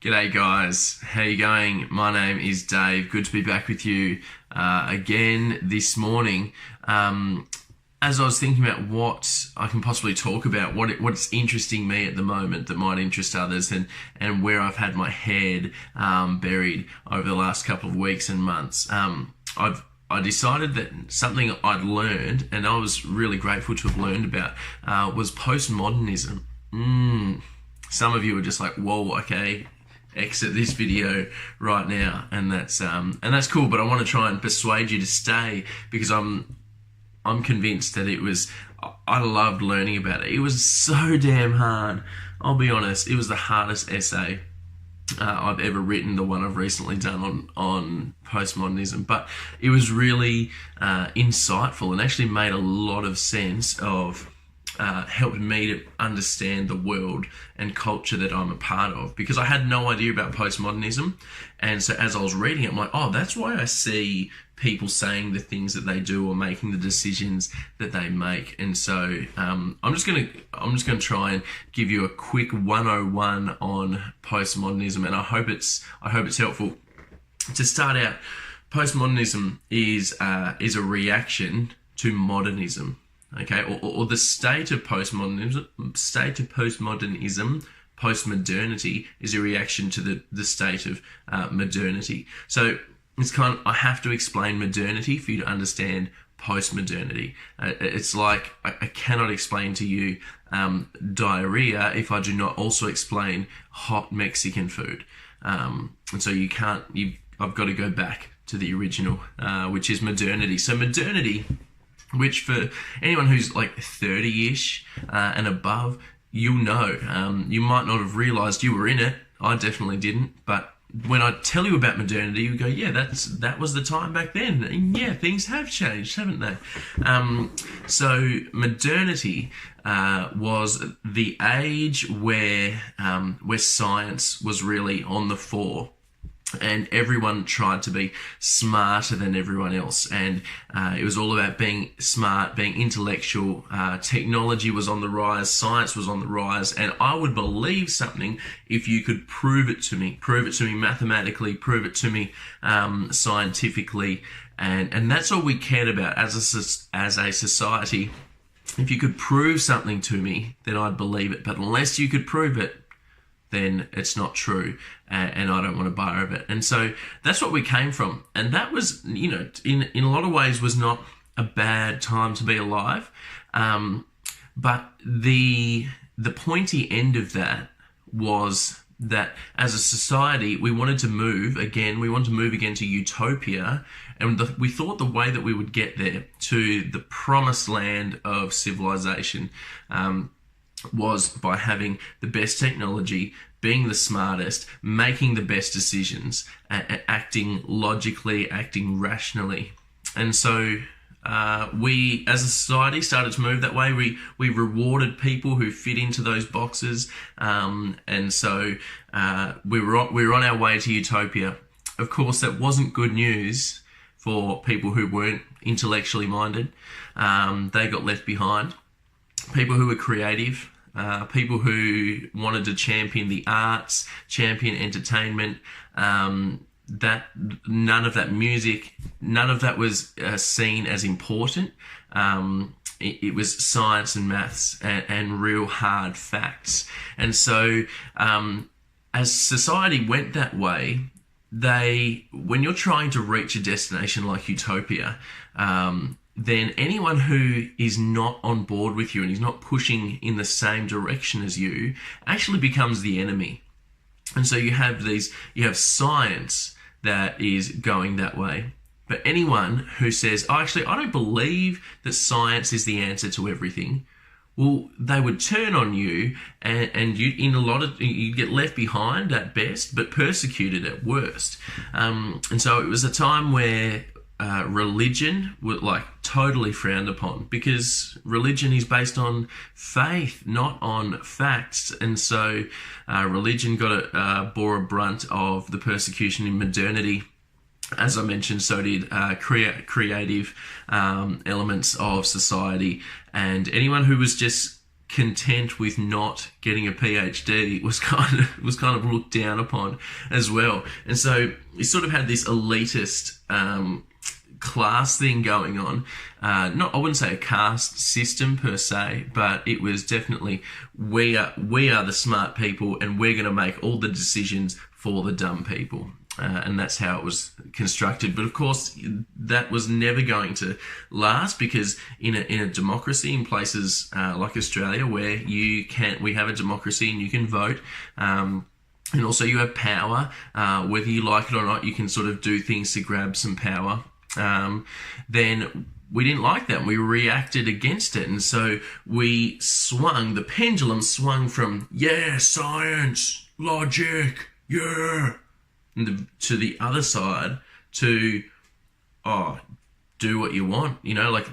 G'day guys, how you going? My name is Dave. Good to be back with you again this morning. As I was thinking about what I can possibly talk about, what's interesting me at the moment that might interest others, and where I've had my head buried over the last couple of weeks and months, I decided that something I'd learned, and I was really grateful to have learned about, was postmodernism. Some of you are just like, whoa, okay, exit this video right now, and that's cool. But I want to try and persuade you to stay, because I'm convinced that I loved learning about it. It was so damn hard. I'll be honest, it was the hardest essay I've ever written, the one I've recently done on postmodernism, but it was really insightful and actually made a lot of sense of helped me to understand the world and culture that I'm a part of, because I had no idea about postmodernism. And so as I was reading it, I'm like, oh, that's why I see people saying the things that they do or making the decisions that they make. And so I'm just gonna try and give you a quick 101 on postmodernism, and I hope it's helpful. To start out, postmodernism is a reaction to modernism. Okay, or the state of postmodernism, postmodernity is a reaction to the state of modernity. So it's I have to explain modernity for you to understand postmodernity. It's like I cannot explain to you diarrhea if I do not also explain hot Mexican food. And so I've got to go back to the original, which is modernity. So modernity, which for anyone who's like 30-ish and above, you'll know. You might not have realised you were in it. I definitely didn't. But when I tell you about modernity, you go, yeah, that was the time back then. And yeah, things have changed, haven't they? So modernity was the age where science was really on the fore, and everyone tried to be smarter than everyone else. And it was all about being smart, being intellectual. Technology was on the rise, science was on the rise. And I would believe something if you could prove it to me mathematically, prove it to me scientifically. And that's all we cared about as a society. If you could prove something to me, then I'd believe it. But unless you could prove it, then it's not true, and I don't want to buy of it. And so that's what we came from. And that was, in a lot of ways, was not a bad time to be alive. But the pointy end of that was that as a society, we wanted to move again to utopia. And we thought the way that we would get there, to the promised land of civilization, was by having the best technology, being the smartest, making the best decisions, acting logically, acting rationally. And so we, as a society, started to move that way. We rewarded people who fit into those boxes, and so we were on our way to utopia. Of course, that wasn't good news for people who weren't intellectually minded. They got left behind. People who were creative, people who wanted to champion the arts, champion entertainment, that none of that music, none of that was seen as important. It was science and maths and real hard facts. And so as society went that way, when you're trying to reach a destination like utopia, then anyone who is not on board with you and is not pushing in the same direction as you actually becomes the enemy. And so you have science that is going that way. But anyone who says, oh, actually, I don't believe that science is the answer to everything, well, they would turn on you, and you get left behind at best, but persecuted at worst. And so it was a time where religion was like totally frowned upon, because religion is based on faith, not on facts. And so religion bore a brunt of the persecution in modernity. As I mentioned, so did creative elements of society, and anyone who was just content with not getting a PhD was kind of looked down upon as well. And so you sort of had this elitist class thing going on. I wouldn't say a caste system per se, but it was definitely we are the smart people, and we're going to make all the decisions for the dumb people. And that's how it was constructed. But of course, that was never going to last, because in a democracy, in places like Australia, where we have a democracy and you can vote, and also you have power, whether you like it or not, you can sort of do things to grab some power. Then we didn't like that. We reacted against it. And so the pendulum swung from, science, logic, to the other side to, do what you want,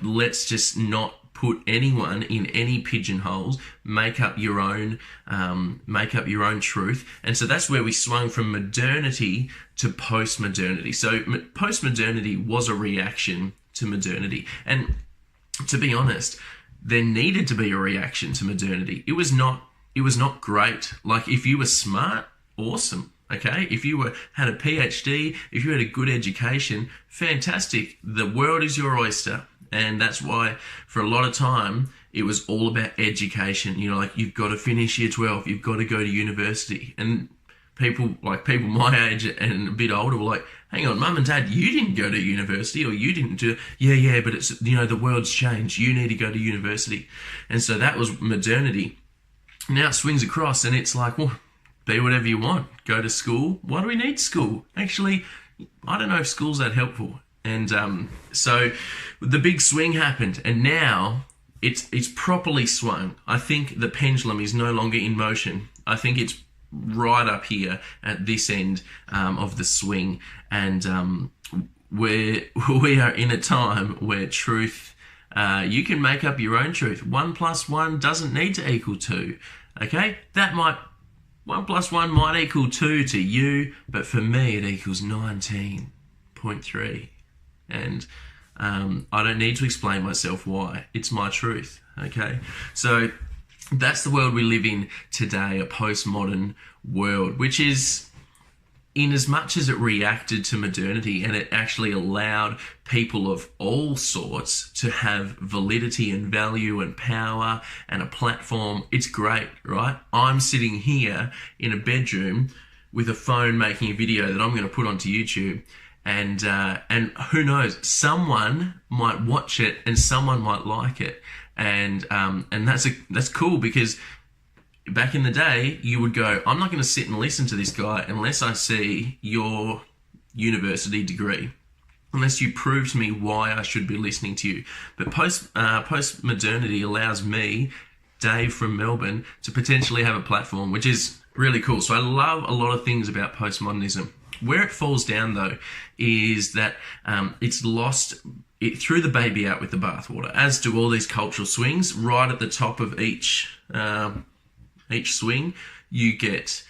let's just not put anyone in any pigeonholes, make up your own truth. And so that's where we swung from modernity to postmodernity. So postmodernity was a reaction to modernity. And to be honest, there needed to be a reaction to modernity. It was not great. Like, if you were smart, awesome. Okay, if you had a PhD, if you had a good education, fantastic. The world is your oyster. And that's why for a lot of time, it was all about education. You've got to finish year 12, you've got to go to university. And people my age and a bit older were like, hang on, mum and dad, you didn't go to university, or you didn't do, but it's, the world's changed. You need to go to university. And so that was modernity. Now it swings across and it's like, well, be whatever you want. Go to school. Why do we need school? Actually, I don't know if school's that helpful. And so the big swing happened, and now it's properly swung. I think the pendulum is no longer in motion. I think it's right up here at this end of the swing, and we are in a time where truth, you can make up your own truth. 1 + 1 doesn't need to equal 2. Okay, 1 + 1 might equal 2 to you, but for me it equals 19.3. And I don't need to explain myself why. It's my truth, okay? So that's the world we live in today, a postmodern world, which is, in as much as it reacted to modernity and it actually allowed people of all sorts to have validity and value and power and a platform, it's great, right? I'm sitting here in a bedroom with a phone making a video that I'm going to put onto YouTube. And who knows, someone might watch it and someone might like it. And that's cool, because back in the day, you would go, I'm not going to sit and listen to this guy unless I see your university degree, unless you prove to me why I should be listening to you. But postmodernity allows me, Dave from Melbourne, to potentially have a platform, which is really cool. So I love a lot of things about postmodernism. Where it falls down, though, is that it's threw the baby out with the bathwater, as do all these cultural swings. Right at the top of each swing, you get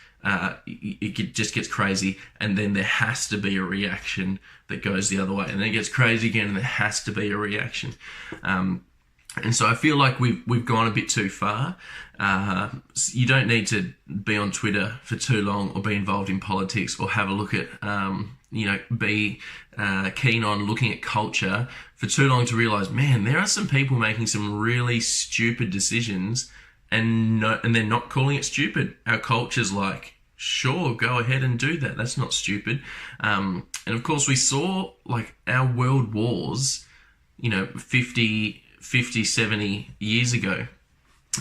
it just gets crazy, and then there has to be a reaction that goes the other way, and then it gets crazy again, and there has to be a reaction. And so I feel like we've gone a bit too far. You don't need to be on Twitter for too long, or be involved in politics, or have a look at, be keen on looking at culture for too long to realise, man, there are some people making some really stupid decisions, and they're not calling it stupid. Our culture's like, sure, go ahead and do that. That's not stupid. And of course, we saw like our world wars, 50, 70 years ago.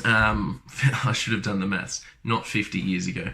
I should have done the maths, not 50 years ago.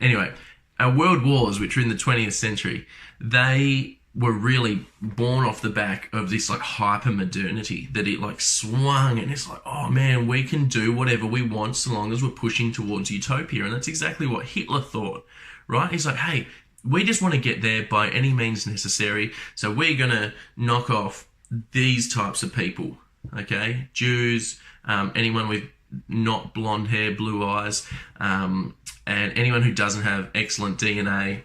Anyway, our world wars, which were in the 20th century, they were really born off the back of this like hyper modernity, that it like swung, and it's like, oh man, we can do whatever we want so long as we're pushing towards utopia. And that's exactly what Hitler thought, right? He's like, hey, we just want to get there by any means necessary, so we're gonna knock off these types of people, okay? Jews, anyone with not blonde hair, blue eyes, and anyone who doesn't have excellent DNA.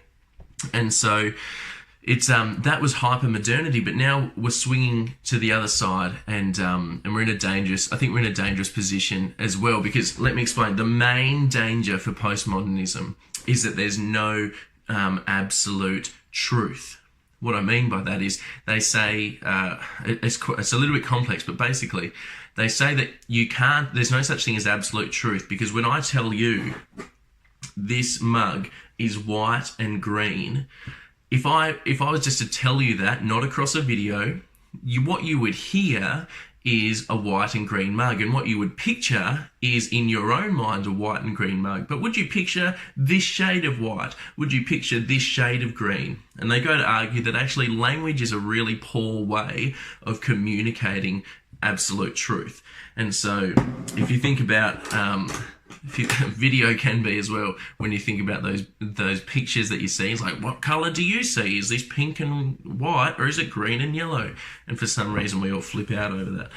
And so it's that was hyper modernity, but now we're swinging to the other side, and we're in a dangerous. I think we're in a dangerous position as well, because let me explain. The main danger for postmodernism is that there's no absolute truth. What I mean by that is they say it's a little bit complex, but basically they say that you can't. There's no such thing as absolute truth, because when I tell you this mug is white and green, if I was just to tell you that, not across a video, what you would hear is a white and green mug, and what you would picture is, in your own mind, a white and green mug. But would you picture this shade of white? Would you picture this shade of green? And they go to argue that actually language is a really poor way of communicating absolute truth. And so if you think about video can be as well, when you think about those pictures that you see, it's like, what color do you see? Is this pink and white, or is it green and yellow? And for some reason we all flip out over that.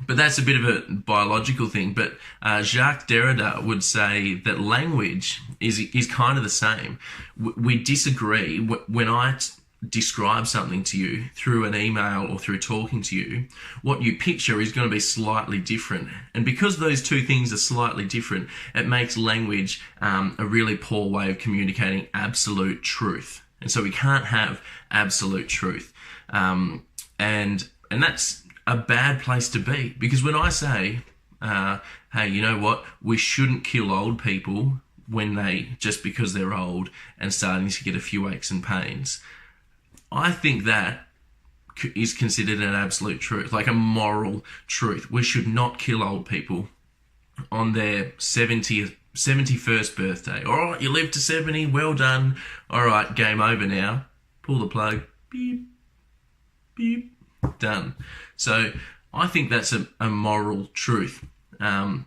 But that's a bit of a biological thing. But Jacques Derrida would say that language is kind of the same. We disagree. When I describe something to you through an email or through talking to you, what you picture is going to be slightly different. And because those two things are slightly different, it makes language a really poor way of communicating absolute truth. And so we can't have absolute truth. And that's a bad place to be, because when I say, hey, you know what, we shouldn't kill old people just because they're old and starting to get a few aches and pains, I think that is considered an absolute truth, like a moral truth. We should not kill old people on their 71st birthday. All right, you lived to 70, well done. All right, game over now. Pull the plug. Beep, beep, done. So I think that's a moral truth. And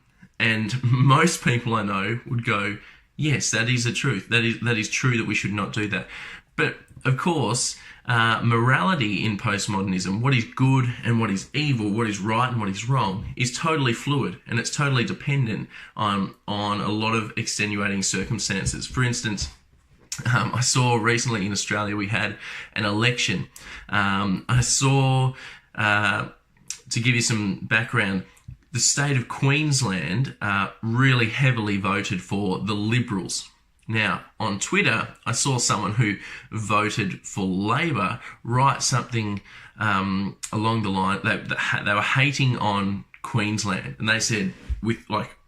most people I know would go, yes, that is a truth. That is true, that we should not do that. But of course, morality in postmodernism, what is good and what is evil, what is right and what is wrong, is totally fluid, and it's totally dependent on a lot of extenuating circumstances. For instance, I saw recently in Australia we had an election. I saw, to give you some background, the state of Queensland really heavily voted for the Liberals. Now, on Twitter, I saw someone who voted for Labor write something along the line that they were hating on Queensland, and they said,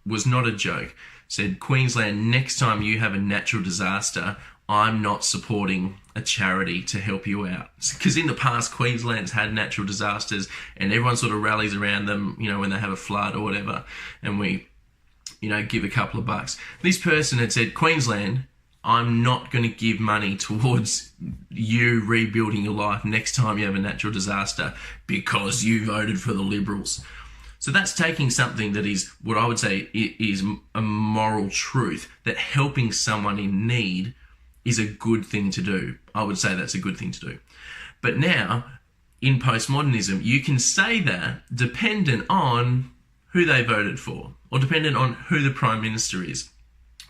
was not a joke, said, Queensland, next time you have a natural disaster, I'm not supporting a charity to help you out. Because in the past, Queensland's had natural disasters and everyone sort of rallies around them, when they have a flood or whatever, and we give a couple of bucks. This person had said, Queensland, I'm not going to give money towards you rebuilding your life next time you have a natural disaster because you voted for the Liberals. So that's taking something that is what I would say is a moral truth, that helping someone in need is a good thing to do. I would say that's a good thing to do. But now, in postmodernism, you can say that dependent on who they voted for, or dependent on who the Prime Minister is,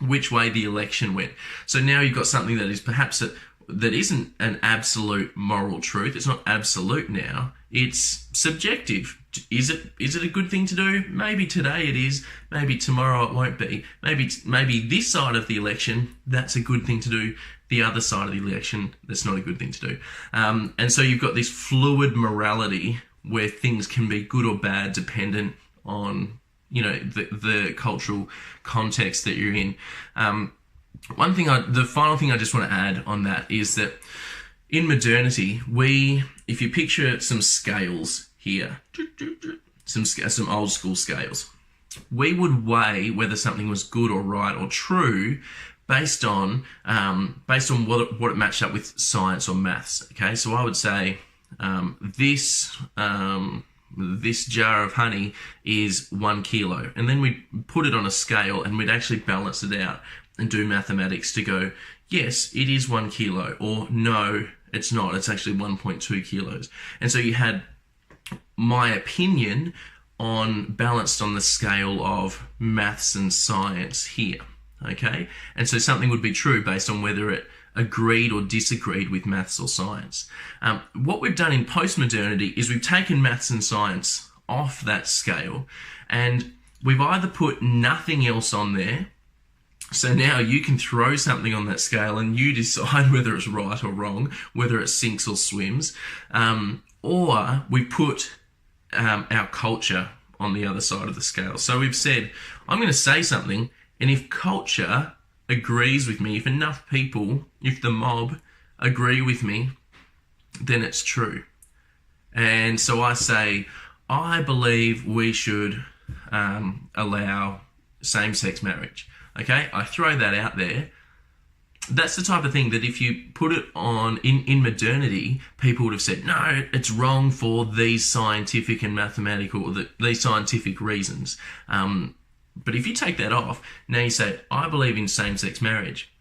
which way the election went. So now you've got something that is perhaps that isn't an absolute moral truth. It's not absolute now. It's subjective. Is it a good thing to do? Maybe today it is. Maybe tomorrow it won't be. Maybe this side of the election, that's a good thing to do. The other side of the election, that's not a good thing to do. And so you've got this fluid morality where things can be good or bad dependent on the cultural context that you're in. The final thing I just want to add on that is that in modernity, if you picture some scales here, some old school scales, we would weigh whether something was good or right or true based on what it matched up with science or maths. Okay, so I would say this jar of honey is 1 kilo, and then we'd put it on a scale and we'd actually balance it out and do mathematics to go, yes, it is 1 kilo, or no, it's not, it's actually 1.2 kilos. And so you had my opinion balanced on the scale of maths and science here, okay? And so something would be true based on whether it agreed or disagreed with maths or science. What we've done in postmodernity is we've taken maths and science off that scale, and we've either put nothing else on there. So now you can throw something on that scale and you decide whether it's right or wrong, whether it sinks or swims. Or we put our culture on the other side of the scale. So we've said, I'm going to say something, and if culture agrees with me, if enough people, if the mob agree with me, then it's true. And so I say, I believe we should allow same-sex marriage. Okay, I throw that out there. That's the type of thing that if you put it on in modernity, people would have said, no, it's wrong for these scientific and mathematical, these scientific reasons. But if you take that off, now you say, I believe in same-sex marriage.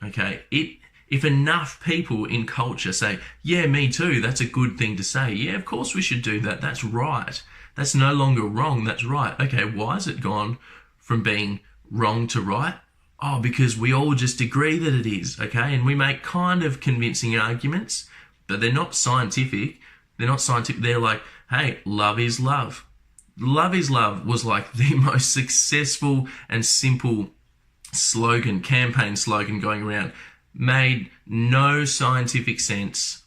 Okay, if enough people in culture say, yeah, me too, that's a good thing to say. Yeah, of course we should do that. That's right. That's no longer wrong. That's right. Okay, why has it gone from being wrong to right? Oh, because we all just agree that it is, okay? And we make kind of convincing arguments, but they're not scientific. They're not scientific. They're like, hey, love is love. Love is love was like the most successful and simple slogan, campaign slogan going around. Made no scientific sense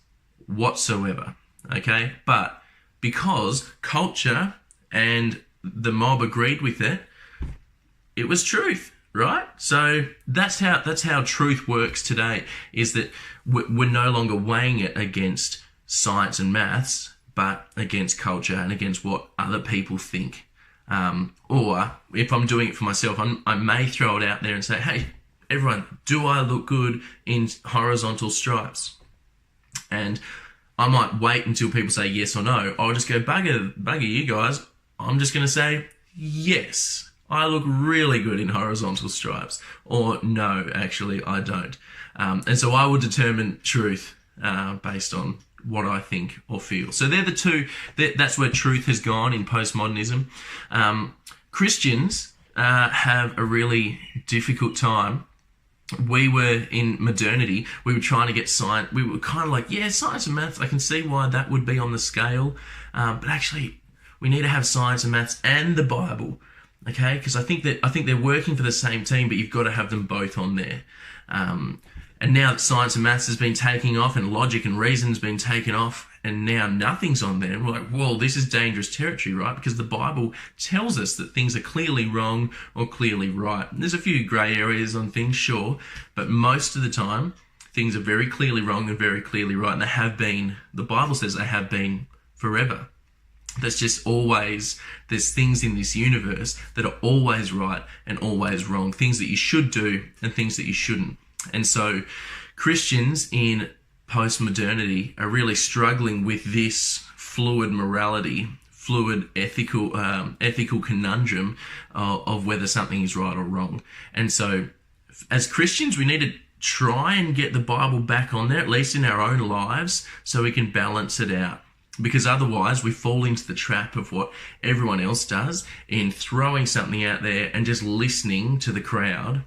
whatsoever, okay? But because culture and the mob agreed with it, it was truth, right? So that's how truth works today, is that we're no longer weighing it against science and maths, but against culture and against what other people think. Or if I'm doing it for myself, I may throw it out there and say, hey, everyone, do I look good in horizontal stripes? And I might wait until people say yes or no. I'll just go, bugger you guys. I'm just going to say, yes, I look really good in horizontal stripes. Or no, actually, I don't. And so I will determine truth based on what I think or feel. So they're the two, that's where truth has gone in postmodernism. Christians have a really difficult time. We were in modernity, we were trying to get science, we were kind of like, yeah, science and maths, I can see why that would be on the scale, but actually we need to have science and maths and the Bible, okay? Because I think they're working for the same team, but you've got to have them both on there. And now that science and maths has been taking off and logic and reason's been taken off and now nothing's on there, and we're like, well, this is dangerous territory, right? Because the Bible tells us that things are clearly wrong or clearly right. And there's a few grey areas on things, sure, but most of the time, things are very clearly wrong and very clearly right. And they have been, the Bible says they have been forever. There's just always, there's things in this universe that are always right and always wrong. Things that you should do and things that you shouldn't. And so Christians in postmodernity are really struggling with this fluid morality, fluid ethical conundrum of whether something is right or wrong. And so as Christians, we need to try and get the Bible back on there, at least in our own lives, so we can balance it out. Because otherwise we fall into the trap of what everyone else does in throwing something out there and just listening to the crowd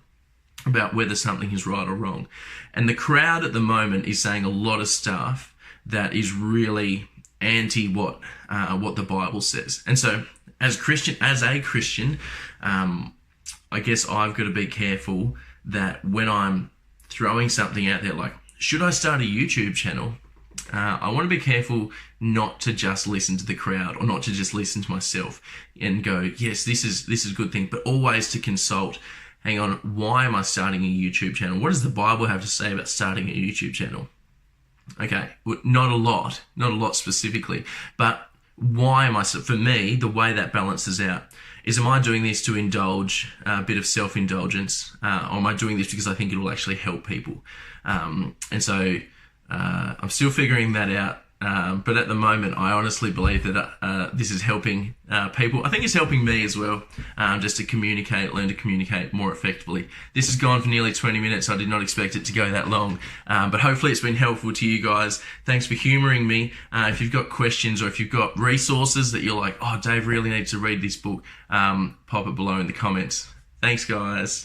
about whether something is right or wrong. And the crowd at the moment is saying a lot of stuff that is really anti what the Bible says. And so as a Christian, I guess I've got to be careful that when I'm throwing something out there, like, should I start a YouTube channel? I want to be careful not to just listen to the crowd or not to just listen to myself and go, yes, this is a good thing, but always to consult. Hang on, why am I starting a YouTube channel? What does the Bible have to say about starting a YouTube channel? Okay, not a lot specifically, but why am I, for me, the way that balances out is, am I doing this to indulge a bit of self-indulgence, or am I doing this because I think it will actually help people? And so I'm still figuring that out. But at the moment, I honestly believe that this is helping people. I think it's helping me as well, just to learn to communicate more effectively. This has gone for nearly 20 minutes. I did not expect it to go that long, but hopefully it's been helpful to you guys. Thanks for humouring me. If you've got questions or if you've got resources that you're like, oh, Dave really needs to read this book, pop it below in the comments. Thanks, guys.